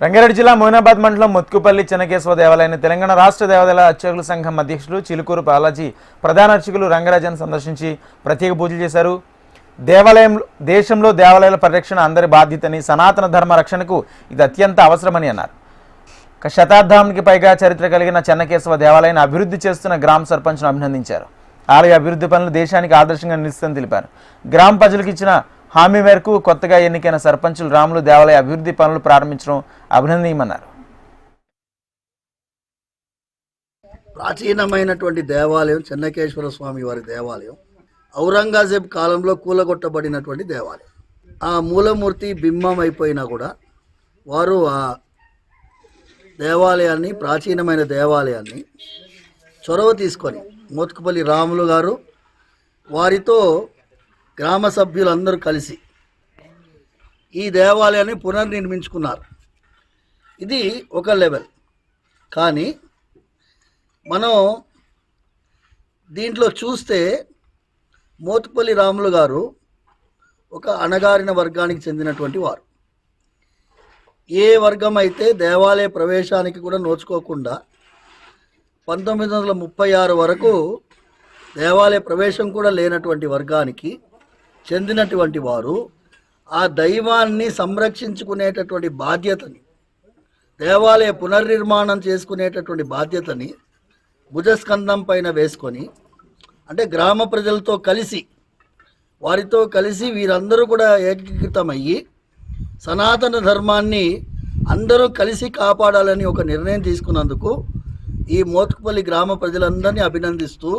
రంగారెడ్డి జిల్లా మోయినాబాద్ మండలం ముత్కుపల్లి చెన్నకేశవ దేవాలయాన్ని తెలంగాణ రాష్ట్ర దేవాలయాల అర్చకుల సంఘం అధ్యక్షులు చిలుకూరు బాలాజీ ప్రధాన అర్చకులు రంగరాజన్ సందర్శించి ప్రత్యేక పూజలు చేశారు. దేశంలో దేవాలయాల పరిరక్షణ అందరి బాధ్యతని, సనాతన ధర్మ రక్షణకు ఇది అత్యంత అవసరమని అన్నారు. శతాబ్దానికి పైగా చరిత్ర కలిగిన చెన్నకేశవ దేవాలయాన్ని అభివృద్ధి చేస్తున్న గ్రామ సర్పంచ్ను అభినందించారు. ఆలయ అభివృద్ధి పనులు దేశానికి ఆదర్శంగా నిలుస్తుందని తెలిపారు. గ్రామ ప్రజలకు ఇచ్చిన హామీ మేరకు కొత్తగా ఎన్నికైన సర్పంచులు రాములు దేవాలయ అభివృద్ధి పనులు ప్రారంభించడం అభినందనీయమన్నారు. ప్రాచీనమైనటువంటి దేవాలయం చెన్నకేశ్వర స్వామి వారి దేవాలయం ఔరంగజేబ్ కాలంలో కూలగొట్టబడినటువంటి దేవాలయం. ఆ మూలమూర్తి బింబం అయిపోయినా కూడా వారు ఆ దేవాలయాన్ని, ప్రాచీనమైన దేవాలయాన్ని చొరవ తీసుకొని మోత్కుపల్లి రాములు గారు వారితో గ్రామ సభ్యులందరూ కలిసి ఈ దేవాలయాన్ని పునర్నిర్మించుకున్నారు. ఇది ఒక లెవెల్. కానీ మనం దీంట్లో చూస్తే మోత్కుపల్లి రాములు గారు ఒక అణగారిన వర్గానికి చెందినటువంటి వారు. ఏ వర్గం అయితే దేవాలయ ప్రవేశానికి కూడా నోచుకోకుండా 1936 వరకు దేవాలయ ప్రవేశం కూడా లేనటువంటి వర్గానికి చెందినటువంటి వారు ఆ దైవాన్ని సంరక్షించుకునేటటువంటి బాధ్యతని, దేవాలయ పునర్నిర్మాణం చేసుకునేటటువంటి బాధ్యతని భుజస్కంధం పైన వేసుకొని, అంటే గ్రామ ప్రజలతో కలిసి, వారితో కలిసి వీరందరూ కూడా ఏకీకృతమయ్యి సనాతన ధర్మాన్ని అందరూ కలిసి కాపాడాలని ఒక నిర్ణయం తీసుకున్నందుకు ఈ మోత్కుపల్లి గ్రామ ప్రజలందరినీ అభినందిస్తూ